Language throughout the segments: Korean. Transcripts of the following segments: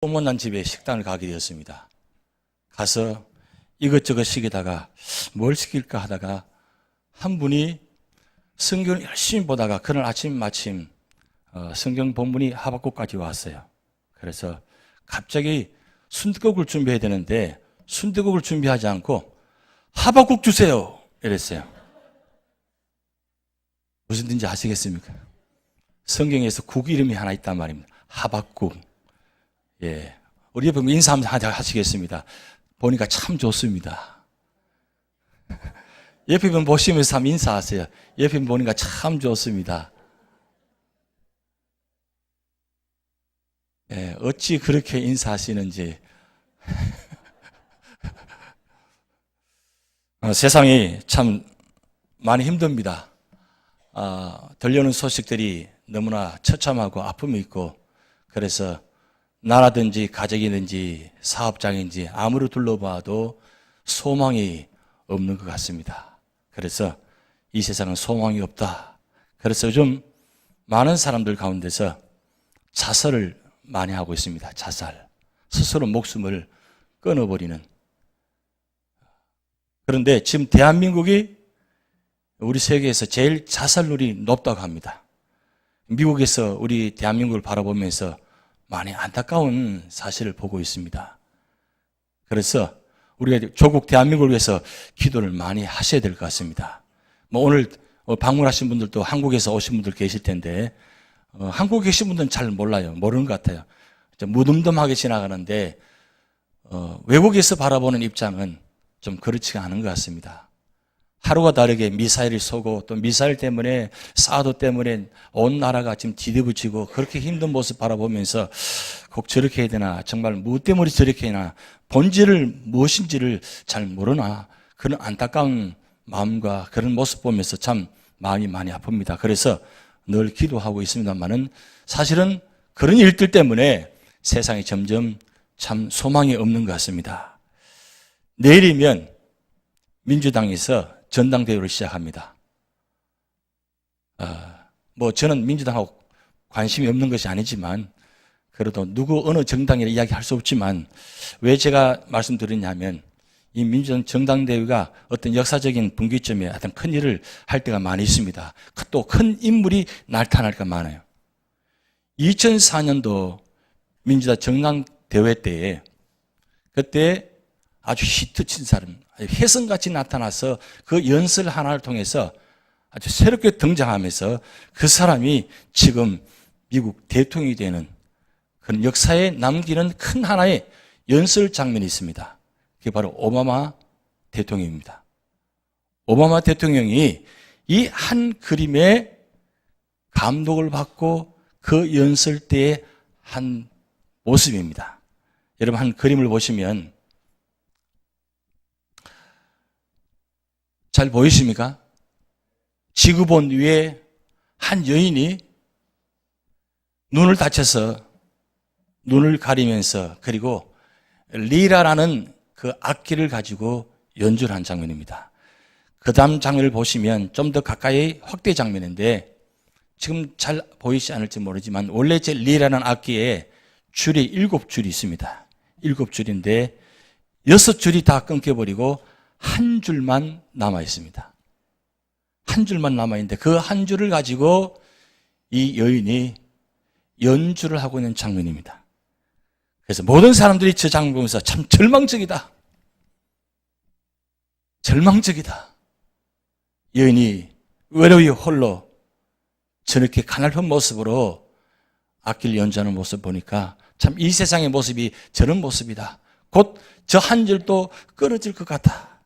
소문난 집에 식당을 가게 되었습니다. 가서 이것저것 시키다가 뭘 시킬까 하다가 한 분이 성경을 열심히 보다가 그날 아침 마침 성경 본문이 하박국까지 왔어요. 그래서 갑자기 순대국을 준비해야 되는데 순대국을 준비하지 않고 하박국 주세요 이랬어요. 무슨 뜻인지 아시겠습니까? 성경에서 국 이름이 하나 있단 말입니다. 하박국. 예, 우리 옆에 인사 한번 하시겠습니다. 보니까 참 좋습니다. 옆에 분 보시면서 한번 인사하세요. 옆에 분 보니까 참 좋습니다. 예, 어찌 그렇게 인사하시는지. 세상이 참 많이 힘듭니다. 들려오는 소식들이 너무나 처참하고 아픔이 있고, 그래서 나라든지 가족이든지 사업장인지 아무리 둘러봐도 소망이 없는 것 같습니다. 그래서 이 세상은 소망이 없다. 그래서 요즘 많은 사람들 가운데서 자살을 많이 하고 있습니다. 자살. 스스로 목숨을 끊어버리는. 그런데 지금 대한민국이 우리 세계에서 제일 자살률이 높다고 합니다. 미국에서 우리 대한민국을 바라보면서 많이 안타까운 사실을 보고 있습니다. 그래서 우리가 조국 대한민국을 위해서 기도를 많이 하셔야 될 것 같습니다. 오늘 방문하신 분들도 한국에서 오신 분들 계실 텐데 한국에 계신 분들은 잘 몰라요. 모르는 것 같아요. 무덤덤하게 지나가는데 외국에서 바라보는 입장은 좀 그렇지가 않은 것 같습니다. 하루가 다르게 미사일이 쏘고 또 미사일 때문에 사도 때문에 온 나라가 지금 뒤집어지고 그렇게 힘든 모습 바라보면서 꼭 저렇게 해야 되나, 정말 무엇 때문에 저렇게 해나, 본질을 무엇인지를 잘 모르나, 그런 안타까운 마음과 그런 모습 보면서 참 마음이 많이 아픕니다. 그래서 늘 기도하고 있습니다만은 사실은 그런 일들 때문에 세상이 점점 참 소망이 없는 것 같습니다. 내일이면 민주당에서 전당대회를 시작합니다. 저는 민주당하고 관심이 없는 것이 아니지만, 그래도 어느 정당이라 이야기할 수 없지만, 왜 제가 말씀드리냐면, 이 민주당 정당대회가 어떤 역사적인 분기점에 어떤 큰 일을 할 때가 많이 있습니다. 또 큰 인물이 나타날 까 많아요. 2004년도 민주당 정당대회 때에, 그때 아주 히트 친 사람, 혜성같이 나타나서 그 연설 하나를 통해서 아주 새롭게 등장하면서 그 사람이 지금 미국 대통령이 되는 그런 역사에 남기는 큰 하나의 연설 장면이 있습니다. 그게 바로 오바마 대통령입니다. 오바마 대통령이 이 한 그림에 감독을 받고 그 연설 때의 한 모습입니다. 여러분, 한 그림을 보시면 잘 보이십니까? 지구본 위에 한 여인이 눈을 다쳐서 눈을 가리면서, 그리고 리라라는 그 악기를 가지고 연주를 한 장면입니다. 그 다음 장면을 보시면 좀 더 가까이 확대 장면인데, 지금 잘 보이지 않을지 모르지만 원래 제 리라라는 악기에 줄이 7줄이 있습니다. 7줄인데 6줄이 다 끊겨버리고 한 줄만 남아 있습니다. 한 줄만 남아 있는데 그 한 줄을 가지고 이 여인이 연주를 하고 있는 장면입니다. 그래서 모든 사람들이 저 장면 보면서 참 절망적이다. 절망적이다. 여인이 외로이 홀로 저렇게 가냘픈 모습으로 악기를 연주하는 모습 보니까 참 이 세상의 모습이 저런 모습이다. 곧 저 한 줄도 끊어질 것 같다.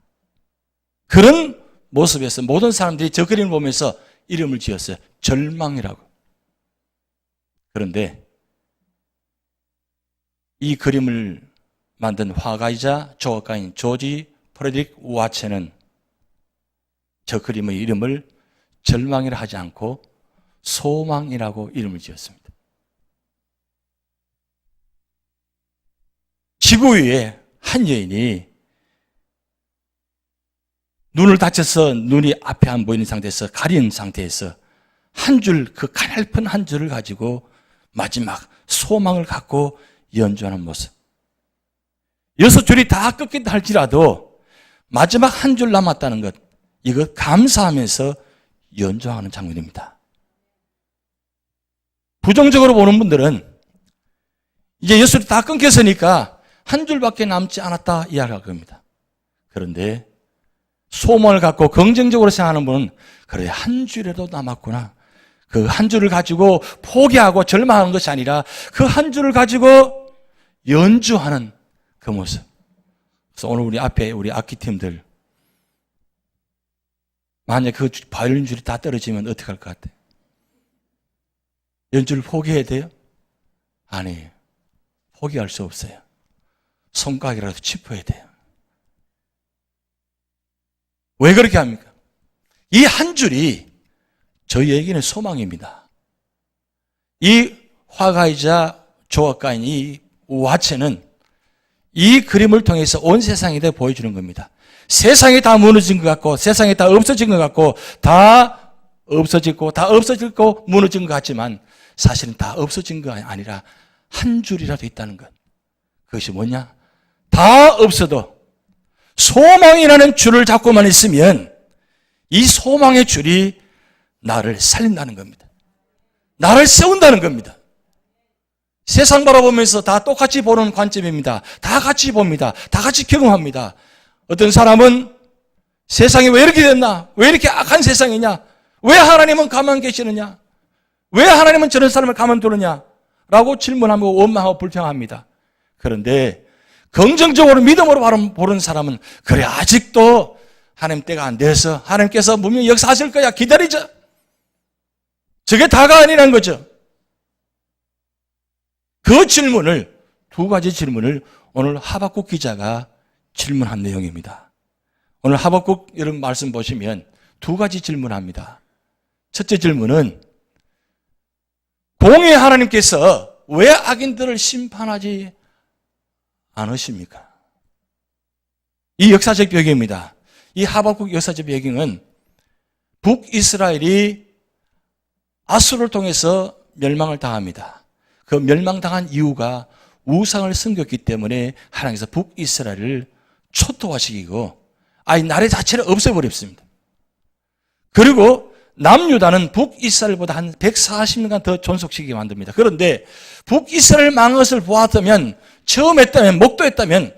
그런 모습에서 모든 사람들이 저 그림을 보면서 이름을 지었어요. 절망이라고. 그런데 이 그림을 만든 화가이자 조각가인 조지 프레드릭 와체는 저 그림의 이름을 절망이라 하지 않고 소망이라고 이름을 지었습니다. 지구 위에 한 여인이 눈을 다쳐서 눈이 앞에 안 보이는 상태에서 가린 상태에서 한 줄, 그 가냘픈 한 줄을 가지고 마지막 소망을 갖고 연주하는 모습. 6줄이 다 끊긴다 할지라도 마지막 한 줄 남았다는 것, 이거 감사하면서 연주하는 장면입니다. 부정적으로 보는 분들은 이제 6줄이 다 끊겼으니까 한 줄밖에 남지 않았다 이야기할 겁니다. 그런데 소망을 갖고 긍정적으로 생각하는 분은 그래, 한 줄이라도 남았구나. 그 한 줄을 가지고 포기하고 절망하는 것이 아니라 그 한 줄을 가지고 연주하는 그 모습. 그래서 오늘 우리 앞에 우리 악기팀들, 만약 그 바이올린 줄이 다 떨어지면 어떻게 할 것 같아요? 연주를 포기해야 돼요? 아니에요. 포기할 수 없어요. 손가락이라도 짚어야 돼요. 왜 그렇게 합니까? 이 한 줄이 저희에게는 소망입니다. 이 화가이자 조각가인 이 와체는 이 그림을 통해서 온 세상에 대해 보여주는 겁니다. 세상이 다 무너진 것 같고, 세상이 다 없어진 것 같고, 다 없어지고, 다 없어지고 무너진 것 같지만 사실은 다 없어진 거 아니라 한 줄이라도 있다는 것. 그것이 뭐냐? 다 없어도 소망이라는 줄을 잡고만 있으면 이 소망의 줄이 나를 살린다는 겁니다. 나를 세운다는 겁니다. 세상 바라보면서 다 똑같이 보는 관점입니다. 다 같이 봅니다. 다 같이 경험합니다. 어떤 사람은 세상이 왜 이렇게 됐나? 왜 이렇게 악한 세상이냐? 왜 하나님은 가만 계시느냐? 왜 하나님은 저런 사람을 가만두느냐? 라고 질문하고 원망하고 불평합니다. 그런데 긍정적으로 믿음으로 보는 사람은 그래, 아직도 하나님 때가 안 돼서 하나님께서 분명히 역사하실 거야. 기다리자. 저게 다가 아니라는 거죠. 그 질문을, 두 가지 질문을 오늘 하박국 기자가 질문한 내용입니다. 오늘 하박국 여러분 말씀 보시면 두 가지 질문합니다. 첫째 질문은 공의 하나님께서 왜 악인들을 심판하지 않으십니까? 이 역사적 배경입니다. 이 하박국 역사적 배경은 북이스라엘이 아수르를 통해서 멸망을 당합니다. 그 멸망당한 이유가 우상을 섬겼기 때문에 하나님께서 북이스라엘을 초토화시키고 아예 나라 자체를 없애버렸습니다. 그리고 남유다는 북이스라엘보다 한 140년간 더 존속시키게 만듭니다. 그런데 북이스라엘 망한 것을 보았다면, 처음 했다면, 목도했다면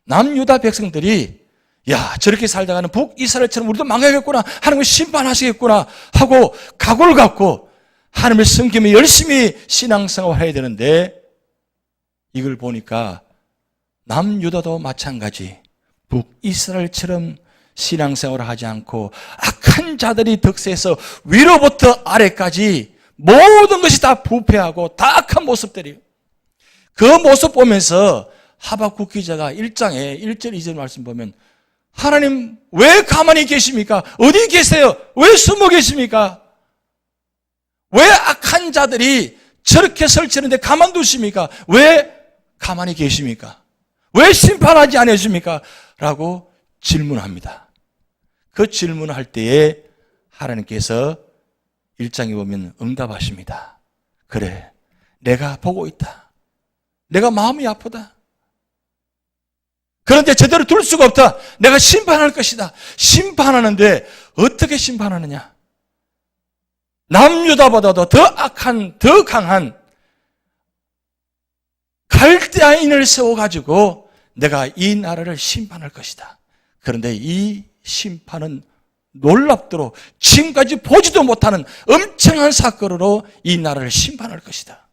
남유다 백성들이 야, 저렇게 살다가는 북이스라엘처럼 우리도 망하겠구나, 하나님을 심판하시겠구나 하고 각오를 갖고 하나님을 섬기며 열심히 신앙생활을 해야 되는데, 이걸 보니까 남유다도 마찬가지 북이스라엘처럼 신앙생활을 하지 않고 악한 자들이 득세해서 위로부터 아래까지 모든 것이 다 부패하고 다 악한 모습들이에요. 그 모습 보면서 하박국 기자가 1장에 1절 2절 말씀 보면 하나님 왜 가만히 계십니까? 어디 계세요? 왜 숨어 계십니까? 왜 악한 자들이 저렇게 설치는데 가만두십니까? 왜 가만히 계십니까? 왜 심판하지 않으십니까? 라고 질문합니다. 그 질문을 할 때에 하나님께서 1장에 보면 응답하십니다. 그래, 내가 보고 있다. 내가 마음이 아프다. 그런데 제대로 둘 수가 없다. 내가 심판할 것이다. 심판하는데 어떻게 심판하느냐? 남유다보다도 더 악한, 더 강한 갈대아인을 세워가지고 내가 이 나라를 심판할 것이다. 그런데 이 심판은 놀랍도록 지금까지 보지도 못하는 엄청난 사건으로 이 나라를 심판할 것이다.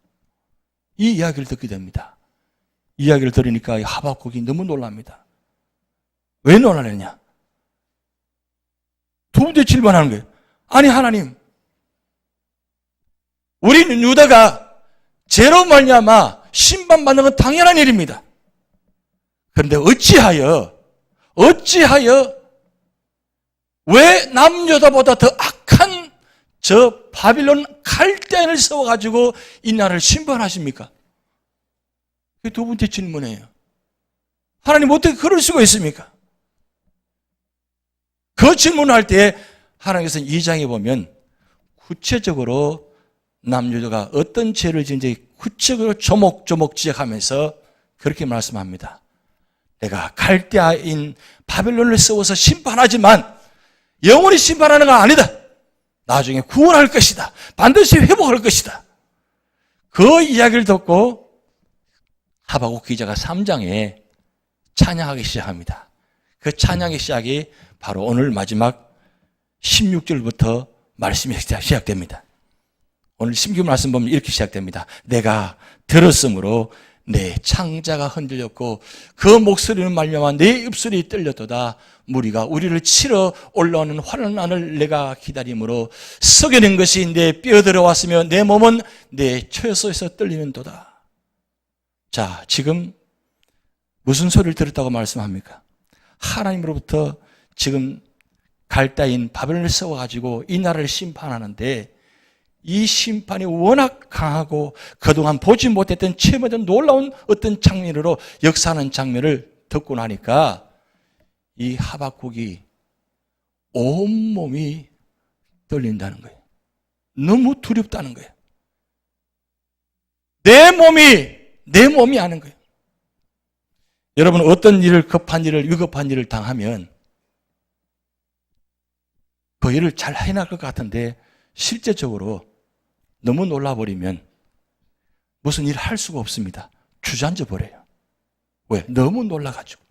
이 이야기를 듣게 됩니다. 이 이야기를 들으니까 하박국이 너무 놀랍니다. 왜 놀라느냐? 두 번째 질문하는 거예요. 아니 하나님, 우리는 유다가 죄로 말미암아 심판받는 건 당연한 일입니다. 그런데 어찌하여 왜 남유다보다 더 악한 저 바빌론 갈대인을 세워가지고 이 나라를 심판하십니까? 그게 두 번째 질문이에요. 하나님 어떻게 그럴 수가 있습니까? 그 질문을 할 때 하나님께서 2장에 보면 구체적으로 남유다가 어떤 죄를 지은지 구체적으로 조목조목 지적하면서 그렇게 말씀합니다. 내가 갈대아인 바벨론을 세워서 심판하지만 영원히 심판하는 건 아니다. 나중에 구원할 것이다. 반드시 회복할 것이다. 그 이야기를 듣고 하박국 기자가 3장에 찬양하기 시작합니다. 그 찬양의 시작이 바로 오늘 마지막 16절부터 말씀이 시작됩니다. 오늘 신규 말씀 보면 이렇게 시작됩니다. 내가 들었으므로 내 창자가 흔들렸고 그 목소리는 말미암아 내 입술이 떨렸도다. 무리가 우리를 치러 올라오는 환난을 내가 기다림으로 썩여낸 것이 내 뼈에 들어왔으며 내 몸은 내 처소에서 떨리는도다. 자, 지금 무슨 소리를 들었다고 말씀합니까? 하나님으로부터 지금 갈대아인 바벨론을 세워가지고 이 나라를 심판하는데 이 심판이 워낙 강하고 그동안 보지 못했던 체험했던 놀라운 어떤 장면으로 역사하는 장면을 듣고 나니까 이 하박국이 온몸이 떨린다는 거예요. 너무 두렵다는 거예요. 내 몸이 하는 거예요. 여러분, 어떤 일을 급한 일을 위급한 일을 당하면 그 일을 잘 해낼 것 같은데 실제적으로 너무 놀라버리면 무슨 일을 할 수가 없습니다. 주저앉아 버려요. 왜? 너무 놀라가지고.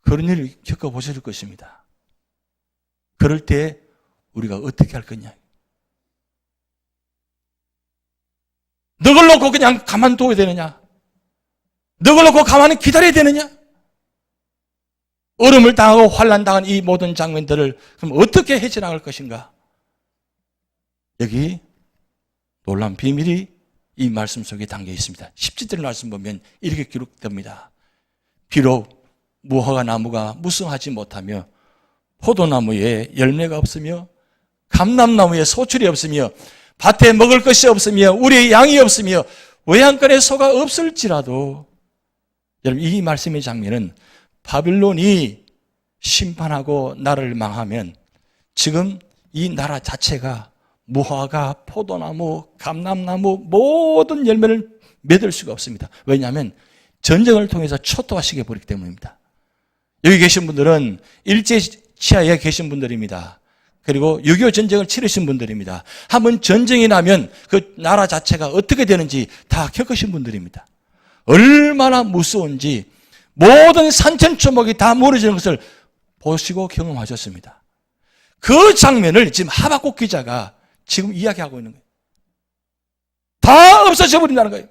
그런 일을 겪어보실 것입니다. 그럴 때 우리가 어떻게 할 거냐. 너걸 놓고 그냥 가만둬야 되느냐? 너걸 놓고 가만히 기다려야 되느냐? 얼음을 당하고 환난 당한 이 모든 장면들을 그럼 어떻게 헤쳐나갈 것인가? 여기 놀라운 비밀이 이 말씀 속에 담겨 있습니다. 17절 말씀 보면 이렇게 기록됩니다. 비록 무화과 나무가 무성하지 못하며 포도나무에 열매가 없으며 감람나무에 소출이 없으며 밭에 먹을 것이 없으며 우리의 양이 없으며 외양간에 소가 없을지라도, 여러분, 이 말씀의 장면은 바빌론이 심판하고 나라를 망하면 지금 이 나라 자체가 무화과, 포도나무, 감람나무 모든 열매를 맺을 수가 없습니다. 왜냐하면 전쟁을 통해서 초토화시켜 버리기 때문입니다. 여기 계신 분들은 일제치하에 계신 분들입니다. 그리고 6.25 전쟁을 치르신 분들입니다. 한번 전쟁이 나면 그 나라 자체가 어떻게 되는지 다 겪으신 분들입니다. 얼마나 무서운지 모든 산천초목이 다 무너지는 것을 보시고 경험하셨습니다. 그 장면을 지금 하박국 기자가 지금 이야기하고 있는 거예요. 다 없어져 버린다는 거예요.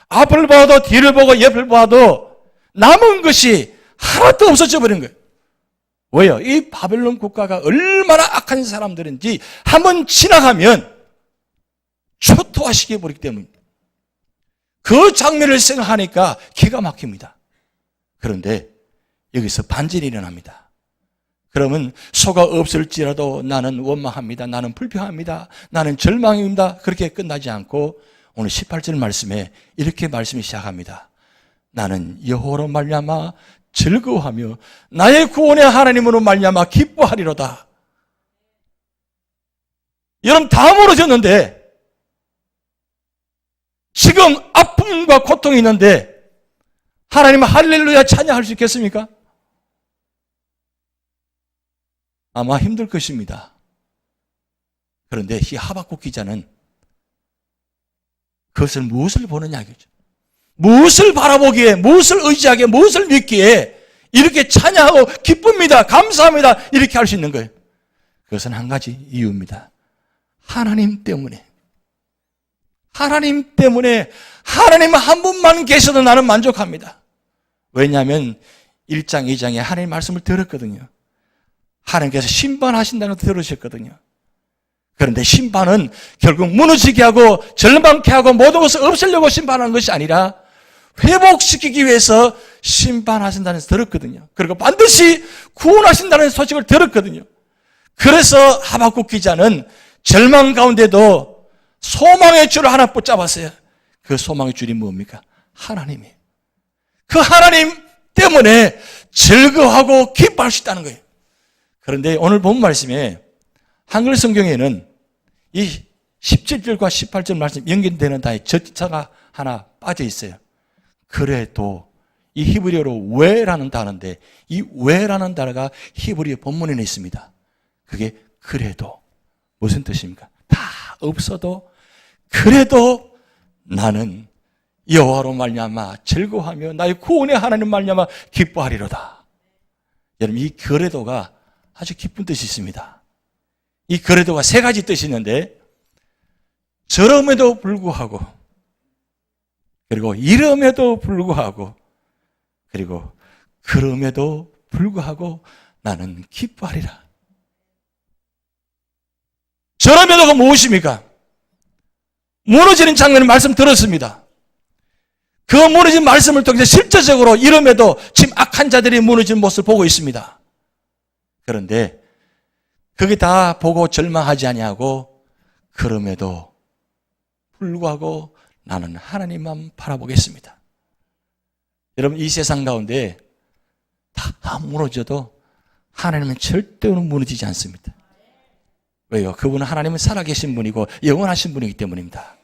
앞을 봐도 뒤를 보고 옆을 봐도 남은 것이 하나도 없어져 버린 거예요. 왜요? 이 바벨론 국가가 얼마나 악한 사람들인지 한번 지나가면 초토화시켜 버리기 때문입니다. 그 장면을 생각하니까 기가 막힙니다. 그런데 여기서 반전이 일어납니다. 그러면 소가 없을지라도 나는 원망합니다. 나는 불평합니다. 나는 절망입니다. 그렇게 끝나지 않고 오늘 18절 말씀에 이렇게 말씀이 시작합니다. 나는 여호와로 말미암아 즐거워하며 나의 구원의 하나님으로 말미암아 기뻐하리로다. 여러분, 다 무너졌는데 지금 아픔과 고통이 있는데 하나님 할렐루야 찬양할 수 있겠습니까? 아마 힘들 것입니다. 그런데 이 하박국 기자는 그것을 무엇을 보느냐 이거죠. 무엇을 바라보기에, 무엇을 의지하기에, 무엇을 믿기에 이렇게 찬양하고 기쁩니다, 감사합니다 이렇게 할 수 있는 거예요. 그것은 한 가지 이유입니다. 하나님 때문에. 하나님 때문에 하나님 한 분만 계셔도 나는 만족합니다. 왜냐하면 1장, 2장에 하나님 말씀을 들었거든요. 하나님께서 심판하신다는 걸 들으셨거든요. 그런데 심판은 결국 무너지게 하고 절망케 하고 모든 것을 없애려고 심판하는 것이 아니라 회복시키기 위해서 심판하신다는 것을 들었거든요. 그리고 반드시 구원하신다는 소식을 들었거든요. 그래서 하박국 기자는 절망 가운데도 소망의 줄을 하나 붙잡았어요. 그 소망의 줄이 뭡니까? 하나님이에요. 그 하나님 때문에 즐거워하고 기뻐할 수 있다는 거예요. 그런데 오늘 본 말씀에 한글 성경에는 이 17절과 18절 말씀 연결되는 다에 절차가 하나 빠져 있어요. 그래도 이 히브리어로 왜라는 단어인데 이 왜라는 단어가 히브리어 본문에는 있습니다. 그게 그래도 무슨 뜻입니까? 다 없어도 그래도 나는 여호와로 말미암아 즐거워하며 나의 구원의 하나님 말미암아 기뻐하리로다. 여러분 이 그래도가 아주 기쁜 뜻이 있습니다. 이 그래도가 세 가지 뜻이 있는데 저럼에도 불구하고 그리고 이름에도 불구하고 그리고 그럼에도 불구하고 나는 기뻐하리라. 저럼에도가 무엇입니까? 무너지는 장면의 말씀 들었습니다. 그 무너진 말씀을 통해서 실제적으로 이름에도 지금 악한 자들이 무너진 모습을 보고 있습니다. 그런데 그게 다 보고 절망하지 아니하고 그럼에도 불구하고 나는 하나님만 바라보겠습니다. 여러분 이 세상 가운데 다 무너져도 하나님은 절대로 무너지지 않습니다. 왜요? 그분은 하나님은 살아계신 분이고 영원하신 분이기 때문입니다.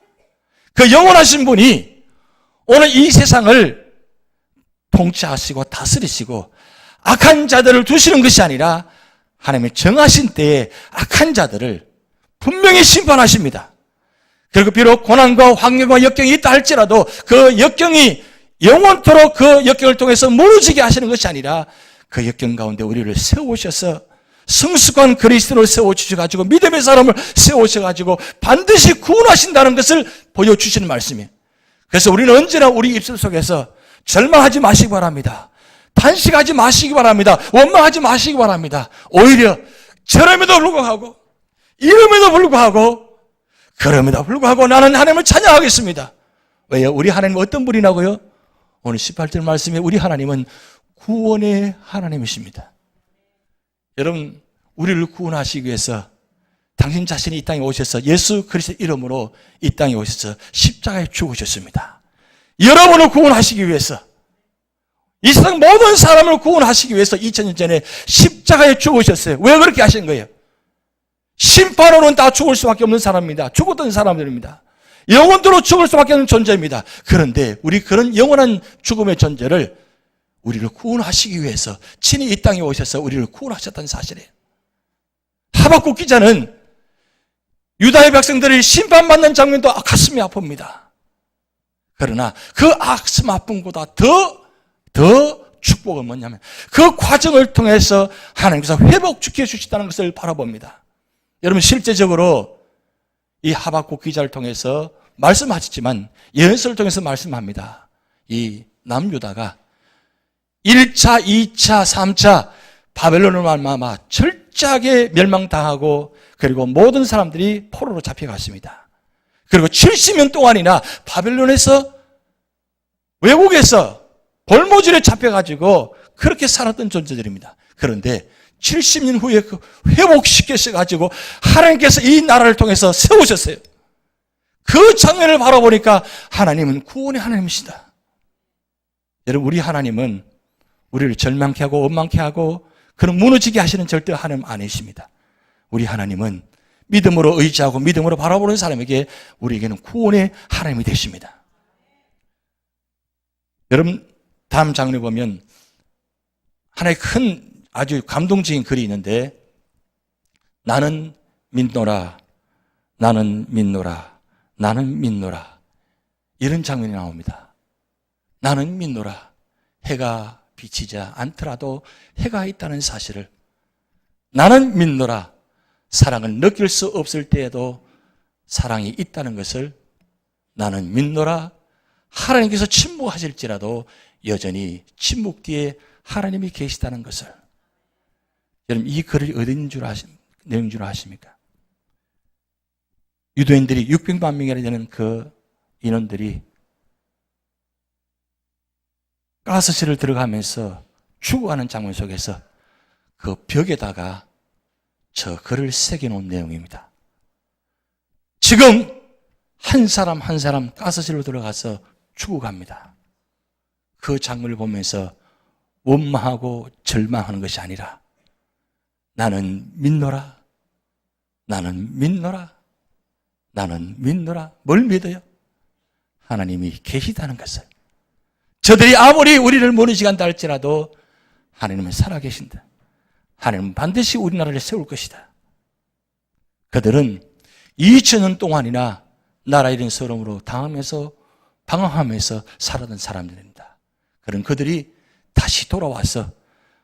그 영원하신 분이 오늘 이 세상을 통치하시고 다스리시고 악한 자들을 두시는 것이 아니라 하나님의 정하신 때에 악한 자들을 분명히 심판하십니다. 그리고 비록 고난과 환경과 역경이 있다 할지라도 그 역경이 영원토록 그 역경을 통해서 무너지게 하시는 것이 아니라 그 역경 가운데 우리를 세우셔서 성숙한 그리스도를 세워주셔가지고 믿음의 사람을 세우셔가지고 반드시 구원하신다는 것을 보여주시는 말씀이에요. 그래서 우리는 언제나 우리 입술 속에서 절망하지 마시기 바랍니다. 탄식하지 마시기 바랍니다. 원망하지 마시기 바랍니다. 오히려 저럼에도 불구하고 이름에도 불구하고 그럼에도 불구하고 나는 하나님을 찬양하겠습니다. 왜요? 우리 하나님은 어떤 분이라고요? 오늘 18절 말씀에 우리 하나님은 구원의 하나님이십니다. 여러분 우리를 구원하시기 위해서 당신 자신이 이 땅에 오셔서 예수 그리스도의 이름으로 이 땅에 오셔서 십자가에 죽으셨습니다. 여러분을 구원하시기 위해서 이 세상 모든 사람을 구원하시기 위해서 2000년 전에 십자가에 죽으셨어요. 왜 그렇게 하신 거예요? 심판으로는 다 죽을 수밖에 없는 사람입니다. 죽었던 사람들입니다. 영원토록 죽을 수밖에 없는 존재입니다. 그런데 우리 그런 영원한 죽음의 존재를 우리를 구원하시기 위해서 친히 이 땅에 오셔서 우리를 구원하셨다는 사실이에요. 하박국 기자는 유다의 백성들이 심판받는 장면도 가슴이 아픕니다. 그러나 그 가슴 아픔보다 더 축복은 뭐냐면 그 과정을 통해서 하나님께서 회복시켜 주시다는 것을 바라봅니다. 여러분 실제적으로 이 하박국 기자를 통해서 말씀하셨지만 예언서를 통해서 말씀합니다. 이 남유다가 1차, 2차, 3차 바벨론을 말미암아 철저하게 멸망당하고 그리고 모든 사람들이 포로로 잡혀갔습니다. 그리고 70년 동안이나 바벨론에서 외국에서 볼모질에 잡혀가지고 그렇게 살았던 존재들입니다. 그런데 70년 후에 그 회복시켜셔가지고 하나님께서 이 나라를 통해서 세우셨어요. 그 장면을 바라보니까 하나님은 구원의 하나님이시다. 여러분 우리 하나님은 우리를 절망케 하고 원망케 하고 그런 무너지게 하시는 절대 하나님 아니십니다. 우리 하나님은 믿음으로 의지하고 믿음으로 바라보는 사람에게 우리에게는 구원의 하나님이 되십니다. 여러분 다음 장면에 보면 하나의 큰 아주 감동적인 글이 있는데 나는 믿노라 나는 믿노라 나는 믿노라 이런 장면이 나옵니다. 나는 믿노라 해가 비치지 않더라도 해가 있다는 사실을 나는 믿노라 사랑을 느낄 수 없을 때에도 사랑이 있다는 것을 나는 믿노라 하나님께서 침묵하실지라도 여전히 침묵 뒤에 하나님이 계시다는 것을 여러분 이 글이 어디 있는 줄 내용인 줄 아십니까? 유대인들이 600만 명이나 되는 그 인원들이 가스실을 들어가면서 죽어가는 장면 속에서 그 벽에다가 저 글을 새겨놓은 내용입니다. 지금 한 사람 한 사람 가스실로 들어가서 죽어갑니다. 그 장면을 보면서 원망하고 절망하는 것이 아니라 나는 믿노라 나는 믿노라 나는 믿노라. 뭘 믿어요? 하나님이 계시다는 것을. 저들이 아무리 우리를 무너지간다 할지라도 하나님은 살아계신다. 하나님은 반드시 우리나라를 세울 것이다. 그들은 2000년 동안이나 나라 잃은 서름으로 당하면서 방황하면서 살아던 사람들입니다. 그런 그들이 다시 돌아와서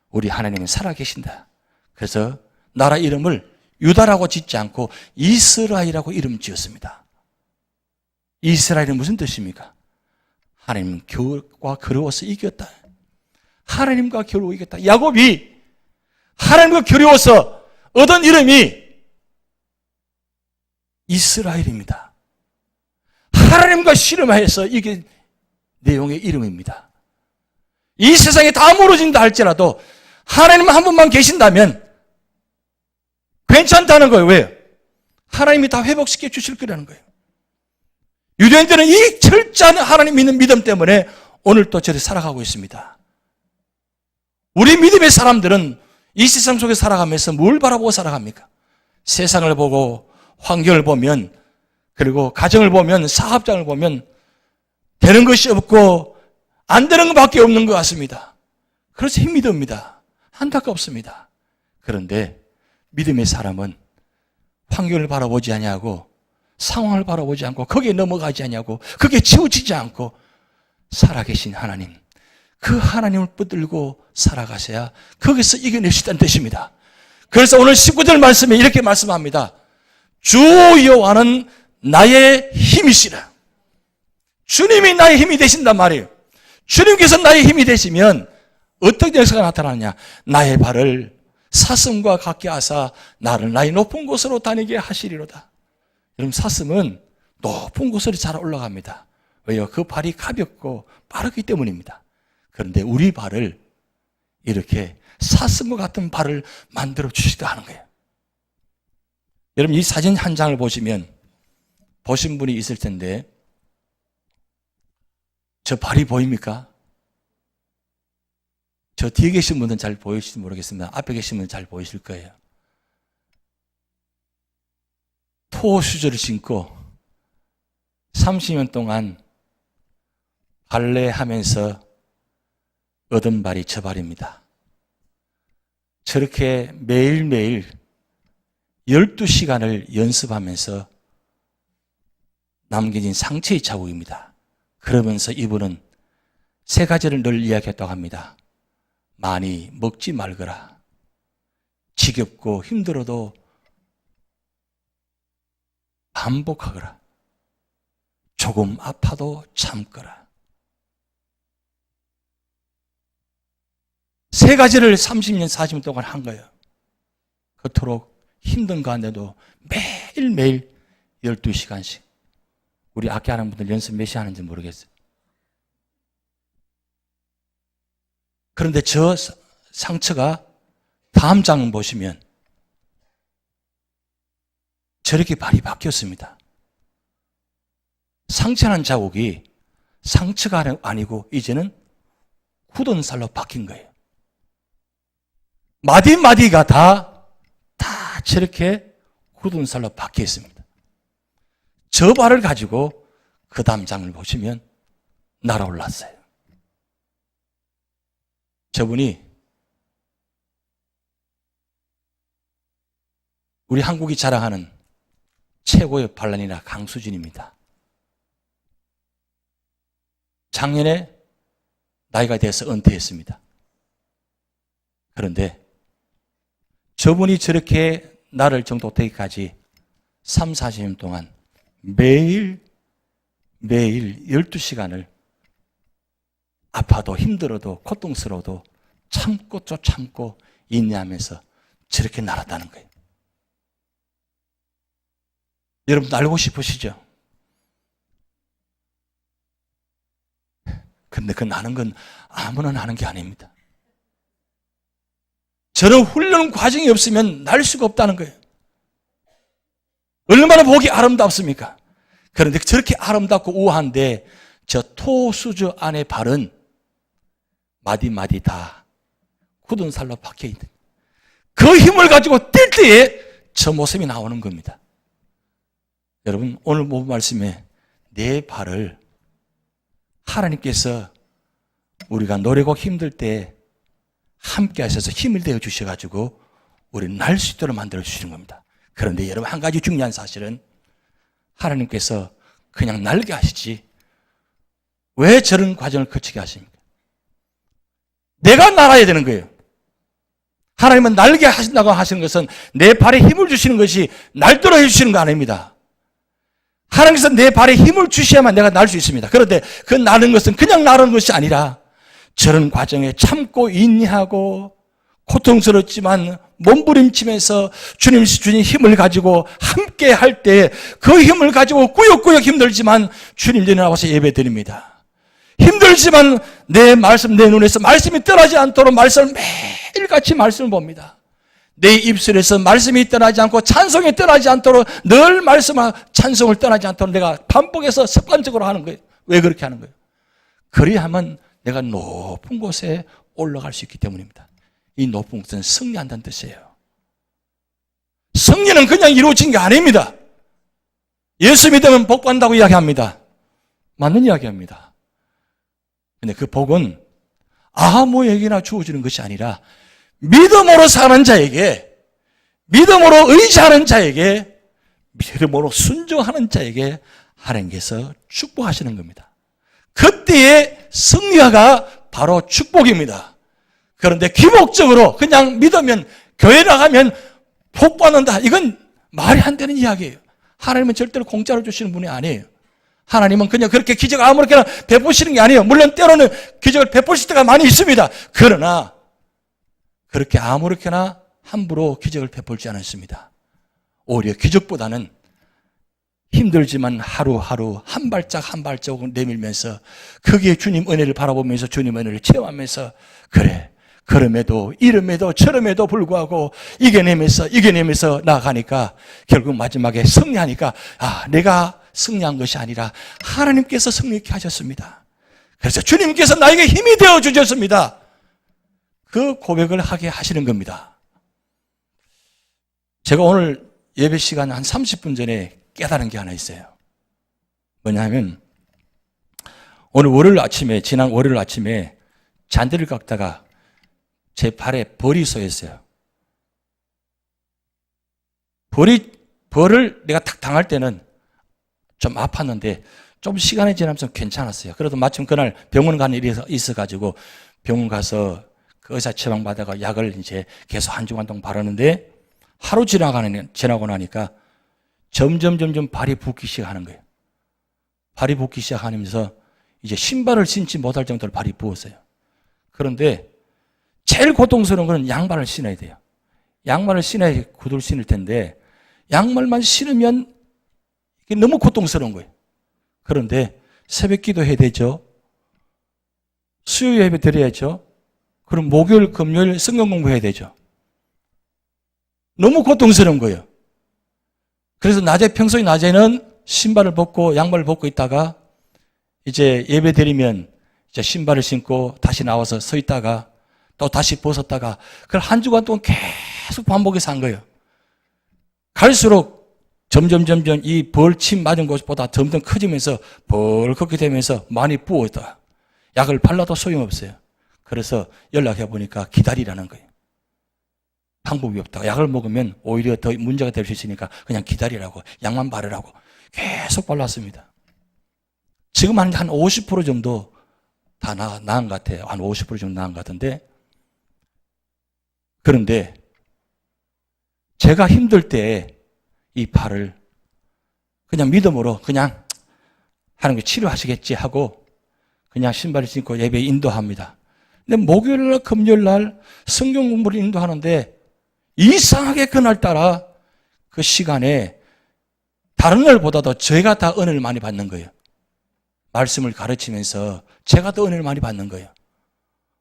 우리 하나님은 살아계신다. 그래서 나라 이름을 유다라고 짓지 않고 이스라엘이라고 이름 지었습니다. 이스라엘은 무슨 뜻입니까? 하나님은 겨울과 겨루어서 이겼다. 하나님과 겨루어 이겼다. 야곱이 하나님과 겨루어서 얻은 이름이 이스라엘입니다. 하나님과 씨름하여서 이긴 내용의 이름입니다. 이 세상에 다 무너진다 할지라도 하나님 한 분만 계신다면 괜찮다는 거예요. 왜요? 하나님이 다 회복시켜 주실 거라는 거예요. 유대인들은 이 철저한 하나님 믿는 믿음 때문에 오늘 또 저렇게 살아가고 있습니다. 우리 믿음의 사람들은 이 세상 속에 살아가면서 뭘 바라보고 살아갑니까? 세상을 보고 환경을 보면, 그리고 가정을 보면, 사업장을 보면 되는 것이 없고 안 되는 것밖에 없는 것 같습니다. 그래서 힘이 듭니다. 안타깝습니다. 그런데 믿음의 사람은 환경을 바라보지 아니하고 상황을 바라보지 않고 거기에 넘어가지 아니하고 거기에 치우치지 않고 살아계신 하나님, 그 하나님을 붙들고 살아가셔야 거기서 이겨낼 수 있다는 뜻입니다. 그래서 오늘 19절 말씀에 이렇게 말씀합니다. 주 여호와는 나의 힘이시라. 주님이 나의 힘이 되신단 말이에요. 주님께서 나의 힘이 되시면 어떤 역사가 나타나느냐? 나의 발을 사슴과 같게 하사 나를 나의 높은 곳으로 다니게 하시리로다. 여러분, 사슴은 높은 곳으로 잘 올라갑니다. 왜요? 그 발이 가볍고 빠르기 때문입니다. 그런데 우리 발을 이렇게 사슴과 같은 발을 만들어 주시다 하는 거예요. 여러분, 이 사진 한 장을 보시면 보신 분이 있을 텐데, 저 발이 보입니까? 저 뒤에 계신 분은 잘 보이실지 모르겠습니다. 앞에 계신 분은 잘 보이실 거예요. 토수저를 신고 30년 동안 발레하면서 얻은 발이 저 발입니다. 저렇게 매일매일 12시간을 연습하면서 남겨진 상처의 자국입니다. 그러면서 이분은 세 가지를 늘 이야기했다고 합니다. 많이 먹지 말거라. 지겹고 힘들어도 반복하거라. 조금 아파도 참거라. 세 가지를 30년, 40년 동안 한 거예요. 그토록 힘든 가운데도 매일매일 12시간씩. 우리 악기 하는 분들 연습 몇 시 하는지 모르겠어요. 그런데 저 상처가 다음 장 보시면 저렇게 발이 바뀌었습니다. 상처난 자국이 상처가 아니고 이제는 굳은 살로 바뀐 거예요. 마디마디가 다 저렇게 굳은 살로 바뀌어 있습니다. 저 발을 가지고 그 다음 장을 보시면 날아올랐어요. 저분이 우리 한국이 자랑하는 최고의 반란이나 강수진입니다. 작년에 나이가 돼서 은퇴했습니다. 그런데 저분이 저렇게 나를 정도 되기까지 3, 40년 동안 매일 12시간을 아파도 힘들어도 고통스러워도 참고 또 참고 인내하면서 저렇게 날았다는 거예요. 여러분 알고 싶으시죠? 근데 그 나는 건 아무나 나는 게 아닙니다. 저런 훈련 과정이 없으면 날 수가 없다는 거예요. 얼마나 보기 아름답습니까? 그런데 저렇게 아름답고 우아한데 저 토수저 안에 발은 마디마디 다 굳은 살로 박혀있는 그 힘을 가지고 뛸 때에 저 모습이 나오는 겁니다. 여러분, 오늘 본 말씀에 내 발을 하나님께서 우리가 노래곡 힘들 때 함께 하셔서 힘을 되어 주셔가지고 우리는 날 수 있도록 만들어 주시는 겁니다. 그런데 여러분, 한 가지 중요한 사실은 하나님께서 그냥 날게 하시지 왜 저런 과정을 거치게 하십니까? 내가 날아야 되는 거예요. 하나님은 날게 하신다고 하시는 것은 내 발에 힘을 주시는 것이 날도록 해주시는 거 아닙니다. 하나님께서 내 발에 힘을 주셔야만 내가 날 수 있습니다. 그런데 그 나는 것은 그냥 나는 것이 아니라 저런 과정에 참고 인내하고 고통스럽지만 몸부림치면서 주님 힘을 가지고 함께 할 때 그 힘을 가지고 꾸역꾸역 힘들지만 주님 전에 나와서 예배 드립니다. 힘들지만 내 말씀, 내 눈에서 말씀이 떠나지 않도록 말씀을 매일같이 말씀을 봅니다. 내 입술에서 말씀이 떠나지 않고 찬송이 떠나지 않도록 늘 말씀과 찬송을 떠나지 않도록 내가 반복해서 습관적으로 하는 거예요. 왜 그렇게 하는 거예요? 그리하면 내가 높은 곳에 올라갈 수 있기 때문입니다. 이 높은 곳은 승리한다는 뜻이에요. 승리는 그냥 이루어진 게 아닙니다. 예수 믿으면 복 받는다고 이야기합니다. 맞는 이야기입니다. 근데 그 복은 아무에게나 주어지는 것이 아니라 믿음으로 사는 자에게, 믿음으로 의지하는 자에게, 믿음으로 순종하는 자에게 하나님께서 축복하시는 겁니다. 그때의 승리가 바로 축복입니다. 그런데 기복적으로 그냥 믿으면, 교회 나가면 복 받는다, 이건 말이 안 되는 이야기예요. 하나님은 절대로 공짜로 주시는 분이 아니에요. 하나님은 그냥 그렇게 기적을 아무렇게나 베푸시는 게 아니에요. 물론 때로는 기적을 베푸실 때가 많이 있습니다. 그러나 그렇게 아무렇게나 함부로 기적을 베풀지 않았습니다. 오히려 기적보다는 힘들지만 하루하루 한 발짝 한 발자국 내밀면서 거기에 주님 은혜를 바라보면서 주님 은혜를 체험하면서, 그래, 그럼에도 이름에도 저름에도 불구하고 이겨내면서 나아가니까 결국 마지막에 승리하니까, 아, 내가 승리한 것이 아니라 하나님께서 승리케 하셨습니다. 그래서 주님께서 나에게 힘이 되어 주셨습니다. 그 고백을 하게 하시는 겁니다. 제가 오늘 예배 시간 한 30분 전에 깨달은 게 하나 있어요. 뭐냐면 지난 월요일 아침에 잔디를 깎다가 제 발에 벌이 쏘였어요. 벌을 내가 탁 당할 때는 좀 아팠는데 좀 시간이 지나면서 괜찮았어요. 그래도 마침 그날 병원 가는 일이 있어가지고 병원 가서 그 의사 처방 받아가 약을 이제 계속 한 주간 동안 바르는데 하루 지나고 나니까 점점 발이 붓기 시작하는 거예요. 발이 붓기 시작하면서 이제 신발을 신지 못할 정도로 발이 부었어요. 그런데 제일 고통스러운 건 양말을 신어야 돼요. 양말을 신어야 구두를 신을 텐데 양말만 신으면 이게 너무 고통스러운 거예요. 그런데 새벽 기도해야 되죠. 수요 예배 드려야죠. 그럼 목요일, 금요일 성경 공부해야 되죠. 너무 고통스러운 거예요. 그래서 평소에 낮에는 신발을 벗고 양말을 벗고 있다가 이제 예배 드리면 이제 신발을 신고 다시 나와서 서 있다가 또 다시 벗었다가 그걸 한 주간 동안 계속 반복해서 한 거예요. 갈수록 점점 이 벌침 맞은 곳보다 점점 커지면서 벌겋게 되면서 많이 부었다. 약을 발라도 소용없어요. 그래서 연락해 보니까 기다리라는 거예요. 방법이 없다. 약을 먹으면 오히려 더 문제가 될 수 있으니까 그냥 기다리라고, 약만 바르라고 계속 발랐습니다. 지금 한 50% 정도 다 나은 것 같아요. 한 50% 정도 나은 것 같은데, 그런데 제가 힘들 때 이 발을 그냥 믿음으로 그냥 하나님께 치료하시겠지 하고 그냥 신발을 신고 예배에 인도합니다. 근데 목요일날 금요일날 성경 공부를 인도하는데 이상하게 그날따라 그 시간에 다른 날보다도 제가 다 은혜를 많이 받는 거예요. 말씀을 가르치면서 제가 더 은혜를 많이 받는 거예요.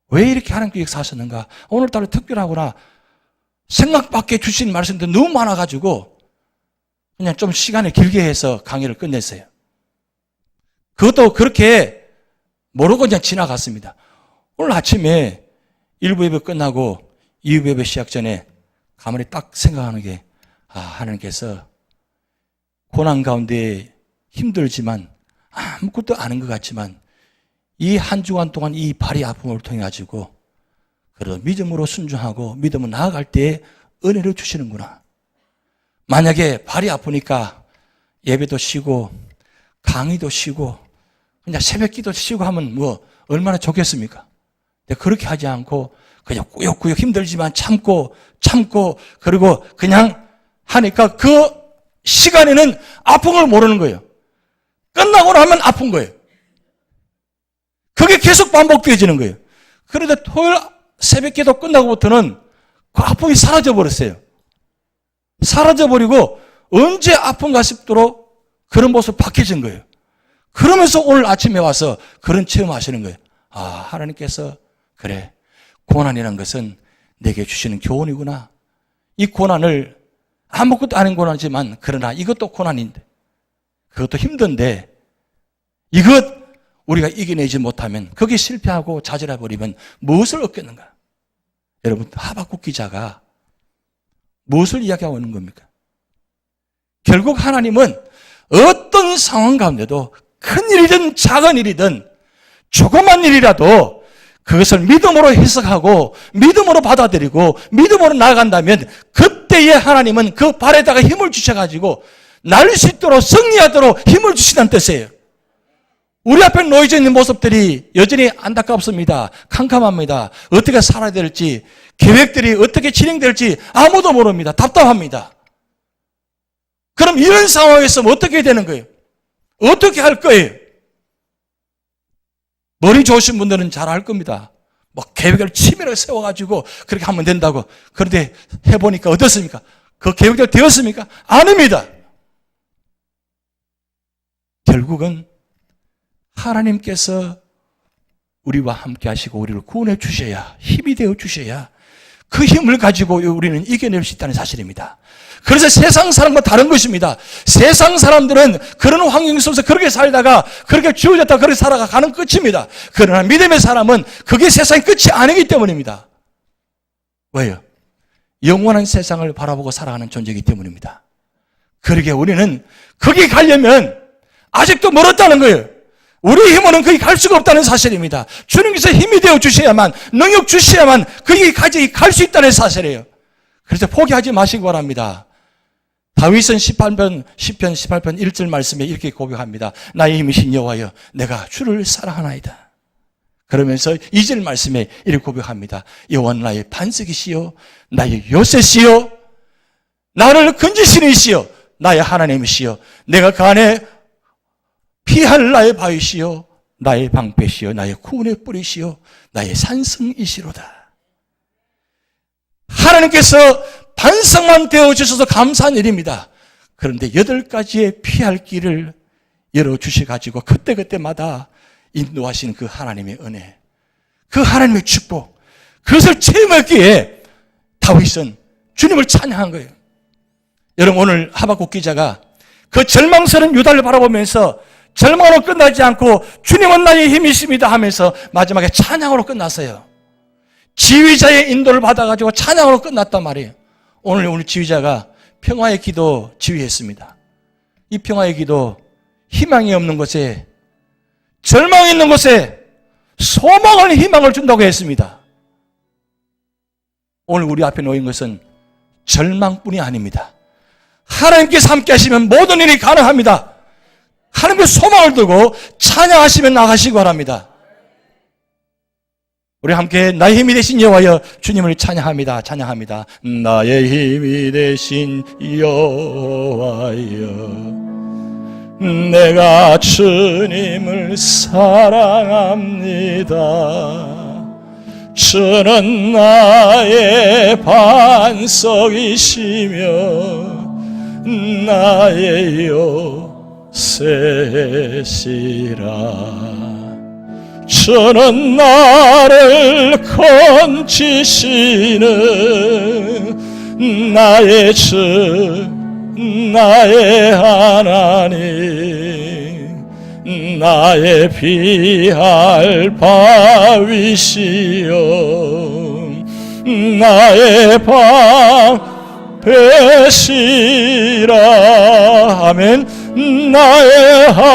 왜 이렇게 하나님께 역사하셨는가? 오늘따라 특별하구나. 생각 밖에 주신 말씀도 너무 많아가지고 그냥 좀 시간을 길게 해서 강의를 끝냈어요. 그것도 그렇게 모르고 그냥 지나갔습니다. 오늘 아침에 1부 예배 끝나고 2부 예배 시작 전에 가만히 딱 생각하는 게, 하나님께서 고난 가운데 힘들지만 아무것도 아닌 것 같지만 이 한 주간 동안 이 발이 아픔을 통해 가지고 그래도 믿음으로 순종하고 믿음으로 나아갈 때에 은혜를 주시는구나. 만약에 발이 아프니까 예배도 쉬고 강의도 쉬고 그냥 새벽기도 쉬고 하면 뭐 얼마나 좋겠습니까? 그렇게 하지 않고 그냥 꾸역꾸역 힘들지만 참고 그리고 그냥 하니까 그 시간에는 아픈 걸 모르는 거예요. 끝나고 나면 아픈 거예요. 그게 계속 반복되어지는 거예요. 그런데 토요일 새벽기도 끝나고부터는 그 아픔이 사라져 버렸어요. 사라져 버리고 언제 아픈가 싶도록 그런 모습 바뀌어진 거예요. 그러면서 오늘 아침에 와서 그런 체험하시는 거예요. 하나님께서 그래, 고난이라는 것은 내게 주시는 교훈이구나. 이 고난을 아무것도 아닌 고난이지만 그러나 이것도 고난인데 그것도 힘든데 이것 우리가 이겨내지 못하면 거기에 실패하고 좌절해버리면 무엇을 얻겠는가? 여러분, 하박국 기자가 무엇을 이야기하고 있는 겁니까? 결국 하나님은 어떤 상황 가운데도 큰 일이든 작은 일이든 조그만 일이라도 그것을 믿음으로 해석하고 믿음으로 받아들이고 믿음으로 나아간다면 그때에 하나님은 그 발에다가 힘을 주셔가지고 날릴 수 있도록 승리하도록 힘을 주시다는 뜻이에요. 우리 앞에 놓여져 있는 모습들이 여전히 안타깝습니다. 캄캄합니다. 어떻게 살아야 될지, 계획들이 어떻게 진행될지 아무도 모릅니다. 답답합니다. 그럼 이런 상황에서 어떻게 되는 거예요? 어떻게 할 거예요? 머리 좋으신 분들은 잘 알 겁니다. 계획을 치밀하게 세워가지고 그렇게 하면 된다고. 그런데 해보니까 어떻습니까? 그 계획대로 되었습니까? 아닙니다. 결국은 하나님께서 우리와 함께 하시고 우리를 구원해 주셔야, 힘이 되어 주셔야 그 힘을 가지고 우리는 이겨낼 수 있다는 사실입니다. 그래서 세상 사람과 다른 것입니다. 세상 사람들은 그런 환경 속에서 그렇게 살다가 그렇게 주어졌다 그렇게 살아가는 끝입니다. 그러나 믿음의 사람은 그게 세상의 끝이 아니기 때문입니다. 왜요? 영원한 세상을 바라보고 살아가는 존재이기 때문입니다. 그러게 우리는 거기 가려면 아직도 멀었다는 거예요. 우리 힘으로는 거기 갈 수가 없다는 사실입니다. 주님께서 힘이 되어 주셔야만, 능력 주셔야만 거기까지 갈 수 있다는 사실이에요. 그래서 포기하지 마시기 바랍니다. 다윗은 10편 18편 1절 말씀에 이렇게 고백합니다. 나의 힘이신 여호와여, 내가 주를 사랑하나이다. 그러면서 2절 말씀에 이렇게 고백합니다. 여호와는 나의 반석이시여, 나의 요새시여, 나를 건지시는 이시여, 나의 하나님이시여, 내가 그 안에 피할 나의 바위시여, 나의 방패시여, 나의 구원의 뿌리시여, 나의 산성이시로다. 하나님께서 반석만 되어주셔서 감사한 일입니다. 그런데 8가지의 피할 길을 열어주셔가지고 그때그때마다 인도하신 그 하나님의 은혜, 그 하나님의 축복, 그것을 체험했기에 다윗은 주님을 찬양한 거예요. 여러분, 오늘 하박국 기자가 그 절망스러운 유다를 바라보면서 절망으로 끝나지 않고 주님은 나의 힘이십니다 하면서 마지막에 찬양으로 끝났어요. 지휘자의 인도를 받아가지고 찬양으로 끝났단 말이에요. 오늘 지휘자가 평화의 기도 지휘했습니다. 이 평화의 기도, 희망이 없는 곳에, 절망이 있는 곳에 소망을, 희망을 준다고 했습니다. 오늘 우리 앞에 놓인 것은 절망뿐이 아닙니다. 하나님께서 함께 하시면 모든 일이 가능합니다. 하나님의 소망을 두고 찬양하시면 나가시기 바랍니다. 우리 함께 나의 힘이 되신 여호와여, 주님을 찬양합니다. 찬양합니다. 나의 힘이 되신 여호와여, 내가 주님을 사랑합니다. 주는 나의 반석이시며 나의 요새시라. 주는 나를 건지시는 나의 주, 나의 하나님, 나의 피할 바위시여, 나의 배시라. 아멘. 나의 하나님,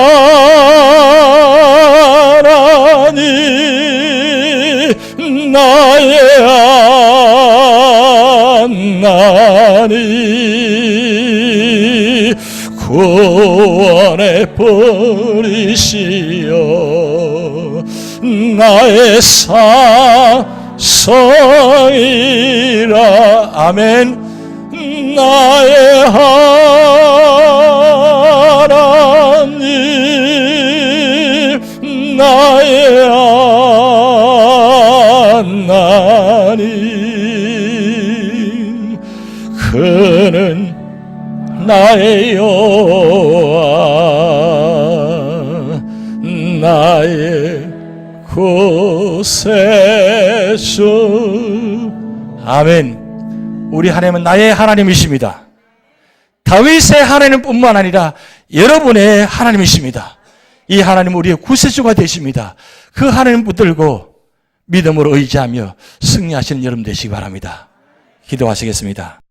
나의 하나님, 구원해 버리시어 나의 사성이라. 아멘. 나의 하나님, 나의 하나님, 그는 나의 여호와, 나의 구세주. 아멘. 우리 하나님은 나의 하나님이십니다. 다윗의 하나님뿐만 아니라 여러분의 하나님이십니다. 이 하나님은 우리의 구세주가 되십니다. 그 하나님 붙들고 믿음으로 의지하며 승리하시는 여러분 되시기 바랍니다. 기도하시겠습니다.